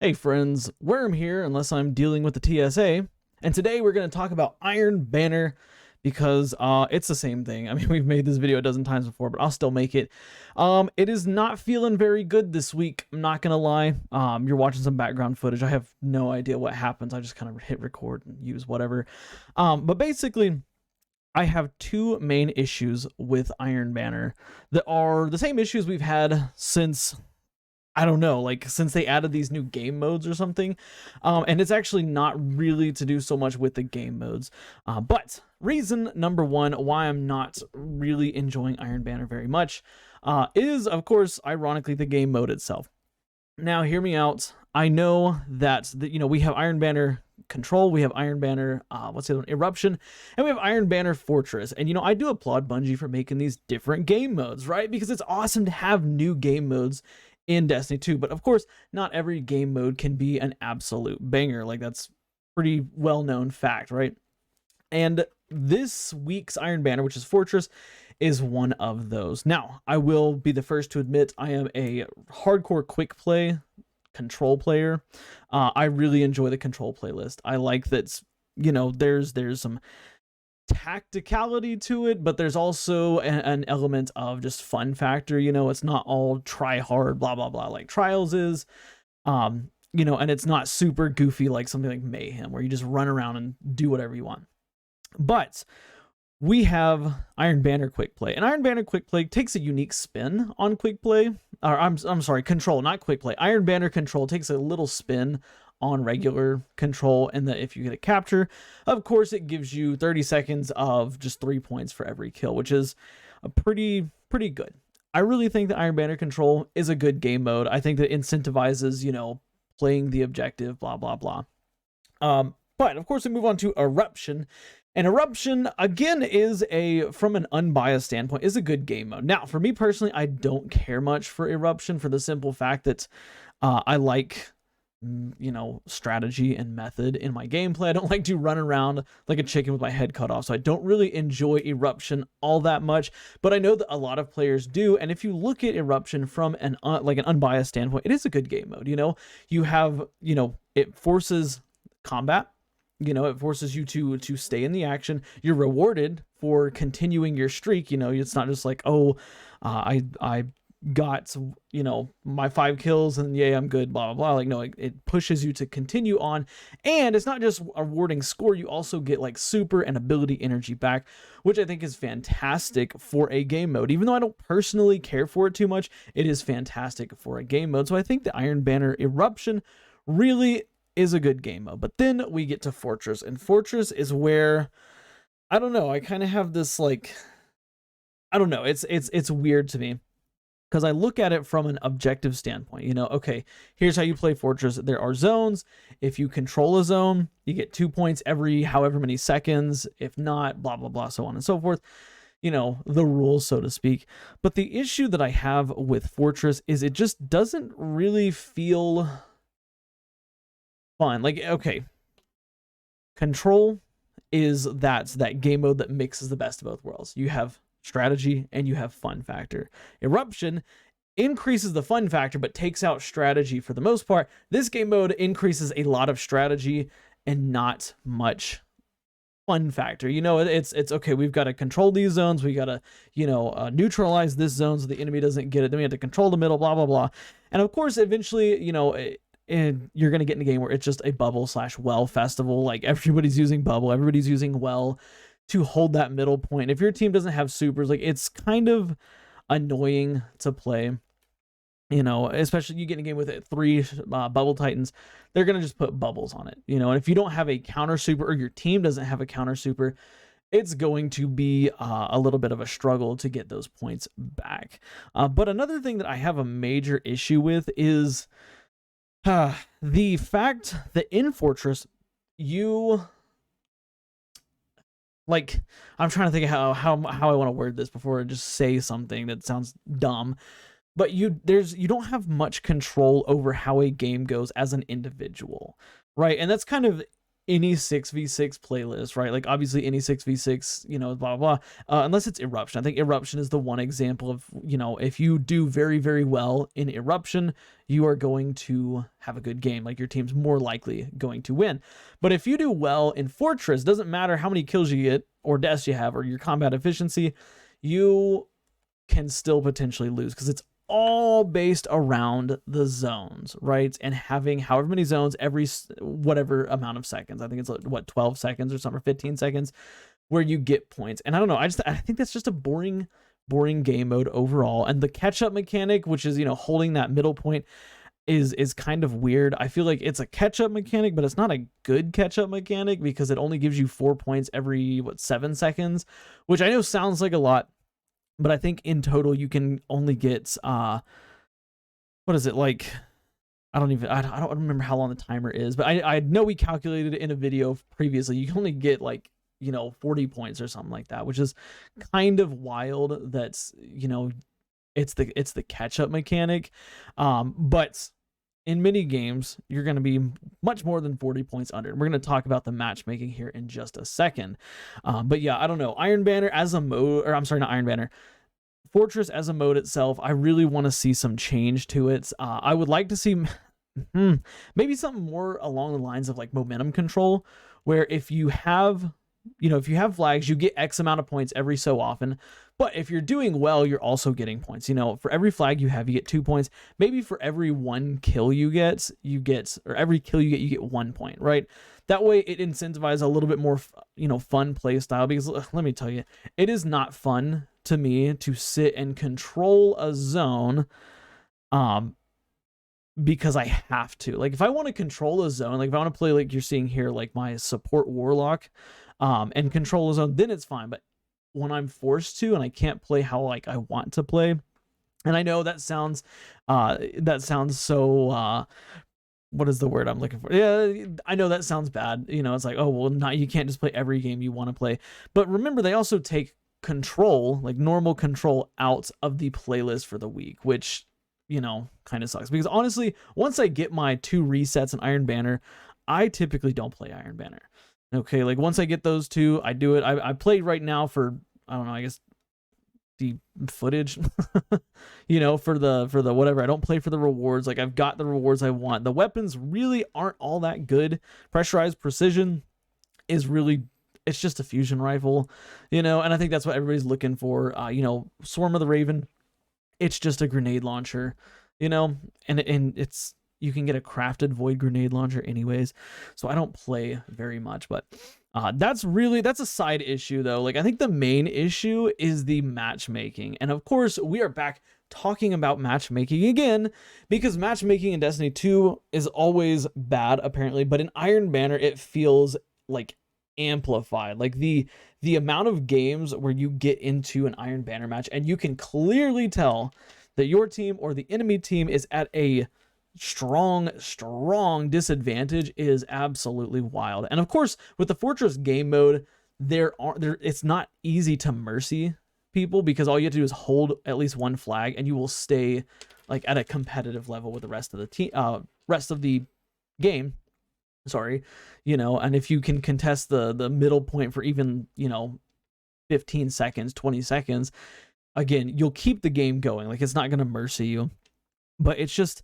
Hey friends, Worm here, unless I'm dealing with the TSA, and today we're going to talk about Iron Banner because it's the same thing. I mean, we've made this video a dozen times before, but I'll still make it. It is not feeling very good this week, I'm not going to lie. You're watching some background footage. I have no idea what happens. I just kind of hit record and use whatever. But basically, I have two main issues with Iron Banner that are the same issues we've had since, I don't know, like since they added these new game modes or something. And it's actually not really to do so much with the game modes. But reason number one why I'm not really enjoying Iron Banner very much is, of course, ironically, the game mode itself. Now, hear me out. I know that, we have Iron Banner Control, we have Iron Banner, what's the other one? Eruption, and we have Iron Banner Fortress. And, I do applaud Bungie for making these different game modes, right? Because it's awesome to have new game modes in Destiny 2, but of course, not every game mode can be an absolute banger. Like, that's pretty well-known fact, right? And this week's Iron Banner, which is Fortress, is one of those. Now, I will be the first to admit I am a hardcore quick play control player. I really enjoy the control playlist. I like that, there's some tacticality to it, but there's also an element of just fun factor. It's not all try hard, blah, blah, blah, like Trials is, and it's not super goofy like something like Mayhem, where you just run around and do whatever you want. But we have Iron Banner Quick Play, and Iron Banner Quick Play takes a unique spin on Quick Play. Or I'm sorry, Control, not Quick Play. Iron Banner Control takes a little spin on regular Control, and that if you get a capture, of course, it gives you 30 seconds of just 3 points for every kill, which is a pretty good. I really think that Iron Banner Control is a good game mode. I think that incentivizes, playing the objective, blah, blah, blah. But of course, we move on to Eruption. And Eruption, again, is from an unbiased standpoint, is a good game mode. Now, for me personally, I don't care much for Eruption for the simple fact that I like, strategy and method in my gameplay. I don't like to run around like a chicken with my head cut off. So I don't really enjoy Eruption all that much, but I know that a lot of players do. And if you look at Eruption from an unbiased standpoint, it is a good game mode. You have, it forces combat. It forces you to stay in the action. You're rewarded for continuing your streak. It's not just like, oh, I got, my 5 kills and yay, I'm good, blah, blah, blah. Like, no, it pushes you to continue on. And it's not just awarding score. You also get like super and ability energy back, which I think is fantastic for a game mode. Even though I don't personally care for it too much, it is fantastic for a game mode. So I think the Iron Banner Eruption really is a good game mode. But then we get to Fortress, and Fortress is where, I don't know, I kind of have this like, I don't know, it's weird to me because I look at it from an objective standpoint. Okay, here's how you play Fortress. There are zones. If you control a zone, you get 2 points every however many seconds. If not, blah, blah, blah, so on and so forth. The rules, so to speak. But the issue that I have with Fortress is it just doesn't really feel fun. Like, okay, Control is that game mode that mixes the best of both worlds. You have strategy and you have fun factor. Eruption increases the fun factor but takes out strategy for the most part. This game mode increases a lot of strategy and not much fun factor. It's okay, we've got to control these zones, we got to neutralize this zone so the enemy doesn't get it, then we have to control the middle, blah, blah, blah. And of course, eventually, and you're going to get in a game where it's just a bubble/well festival. Like, everybody's using bubble, everybody's using well to hold that middle point. If your team doesn't have supers, like, it's kind of annoying to play. Especially you get in a game with 3 bubble titans, they're going to just put bubbles on it. And if you don't have a counter super, or your team doesn't have a counter super, it's going to be a little bit of a struggle to get those points back. But another thing that I have a major issue with is the fact that in Fortress, I'm trying to think of how I want to word this before I just say something that sounds dumb. But you don't have much control over how a game goes as an individual, right? And that's kind of any 6v6 playlist, right? Like obviously any 6v6, you know, blah, blah, blah, unless it's Eruption. I think Eruption is the one example of, you know, if you do very, very well in Eruption, you are going to have a good game. Like your team's more likely going to win. But if you do well in Fortress, doesn't matter how many kills you get or deaths you have or your combat efficiency, you can still potentially lose because it's all based around the zones, right? And having however many zones every whatever amount of seconds. I think it's what, 12 seconds or something, or 15 seconds where you get points. And I don't know, I think that's just a boring game mode overall. And the catch-up mechanic, which is, you know, holding that middle point, is kind of weird. I feel like it's a catch-up mechanic, but it's not a good catch-up mechanic because it only gives you 4 points every 7 seconds, which I know sounds like a lot. But I think in total you can only get what is it, like I don't remember how long the timer is, but I know we calculated it in a video previously. You can only get like, you know, 40 points or something like that, which is kind of wild. That's, you know, it's the catch-up mechanic. But in mini games, you're going to be much more than 40 points under. And we're going to talk about the matchmaking here in just a second. But yeah, I don't know. Iron Banner as a mode, or I'm sorry, not Iron Banner. Fortress as a mode itself, I really want to see some change to it. I would like to see maybe something more along the lines of like momentum control, where if you have, you know, if you have flags, you get X amount of points every so often. But if you're doing well, you're also getting points. You know, for every flag you have, you get 2 points. Maybe for every 1 kill you get, or every kill you get 1 point, right? That way it incentivizes a little bit more, you know, fun play style. Because let me tell you, it is not fun to me to sit and control a zone, because I have to. Like if I want to control a zone, like if I want to play like you're seeing here, like my support warlock, and control a zone, then it's fine. But when I'm forced to and I can't play how like I want to play, and I know that sounds so what is the word I'm looking for? Yeah, I know that sounds bad. You know, it's like, oh well, not, you can't just play every game you want to play. But remember, they also take control, like normal control, out of the playlist for the week, which, you know, kind of sucks. Because honestly, once I get my 2 resets in Iron Banner, I typically don't play Iron Banner. Okay, like once I get those 2, I do it. I played right now for, I don't know, I guess the footage, you know, for the whatever. I don't play for the rewards. Like I've got the rewards I want. The weapons really aren't all that good. Pressurized precision is really, it's just a fusion rifle, you know, and I think that's what everybody's looking for. You know, Swarm of the Raven, it's just a grenade launcher, you know, and it's, you can get a crafted void grenade launcher anyways, so I don't play very much. But that's a side issue though. Like I think the main issue is the matchmaking, and of course we are back talking about matchmaking again, because matchmaking in Destiny 2 is always bad apparently, but in Iron Banner it feels like amplified. Like the amount of games where you get into an Iron Banner match and you can clearly tell that your team or the enemy team is at a strong disadvantage is absolutely wild. And of course, with the Fortress game mode, it's not easy to mercy people, because all you have to do is hold at least 1 flag and you will stay like at a competitive level with the rest of the team, rest of the game. Sorry, you know, and if you can contest the middle point for even, you know, 15 seconds, 20 seconds, again, you'll keep the game going. Like it's not going to mercy you, but it's just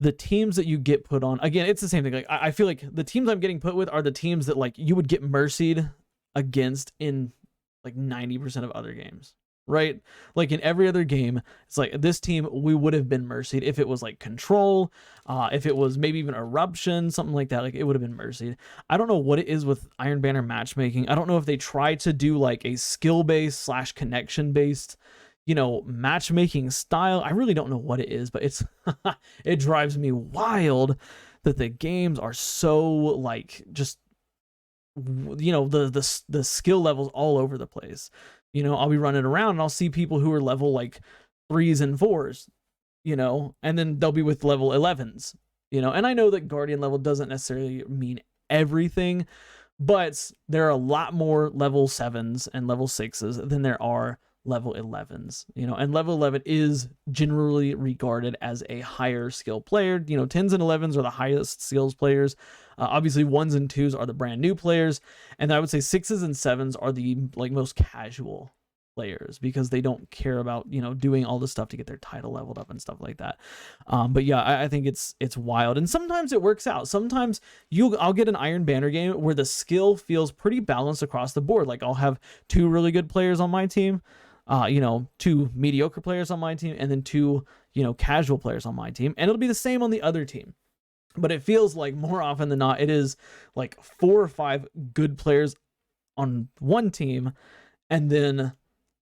the teams that you get put on. Again, it's the same thing. Like I feel like the teams I'm getting put with are the teams that like you would get mercied against in like 90% of other games, right? Like in every other game, it's like this team, we would have been mercied if it was like Control, if it was maybe even Eruption, something like that. Like it would have been mercied. I don't know what it is with Iron Banner matchmaking. I don't know if they try to do like a skill-based / connection-based, you know, matchmaking style. I really don't know what it is, but it's it drives me wild that the games are so like just, you know, the skill levels all over the place. You know, I'll be running around and I'll see people who are level like 3s and 4s, you know, and then they'll be with level 11s, you know. And I know that Guardian level doesn't necessarily mean everything, but there are a lot more level 7s and level 6s than there are level 11s, you know, and level 11 is generally regarded as a higher skill player. You know, 10s and 11s are the highest skills players. Obviously 1s and 2s are the brand new players. And I would say 6s and 7s are the like most casual players because they don't care about, you know, doing all the stuff to get their title leveled up and stuff like that. But yeah, I think it's wild, and sometimes it works out. Sometimes I'll get an Iron Banner game where the skill feels pretty balanced across the board. Like I'll have 2 really good players on my team, you know, 2 mediocre players on my team, and then 2, you know, casual players on my team, and it'll be the same on the other team. But it feels like more often than not, it is like 4 or 5 good players on one team, and then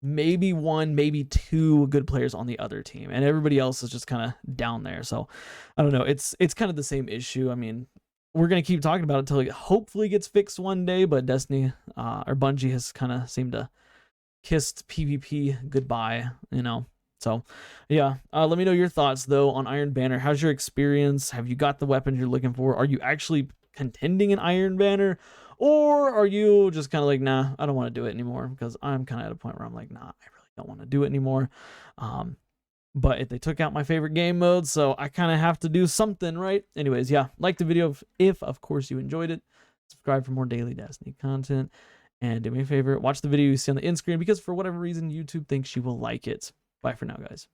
maybe 1, maybe 2 good players on the other team, and everybody else is just kind of down there. So I don't know, it's kind of the same issue. I mean, we're gonna keep talking about it until it hopefully gets fixed one day, but Destiny or Bungie has kind of seemed to kissed PvP goodbye, you know. So yeah, let me know your thoughts though on Iron Banner. How's your experience? Have you got the weapons you're looking for? Are you actually contending in Iron Banner? Or are you just kind of like, nah, I don't want to do it anymore? Because I'm kind of at a point where I'm like, nah, I really don't want to do it anymore. But if they took out my favorite game mode, so I kind of have to do something, right? Anyways, yeah, like the video if of course you enjoyed it. Subscribe for more daily Destiny content. And do me a favor, watch the video you see on the end screen because for whatever reason, YouTube thinks you will like it. Bye for now, guys.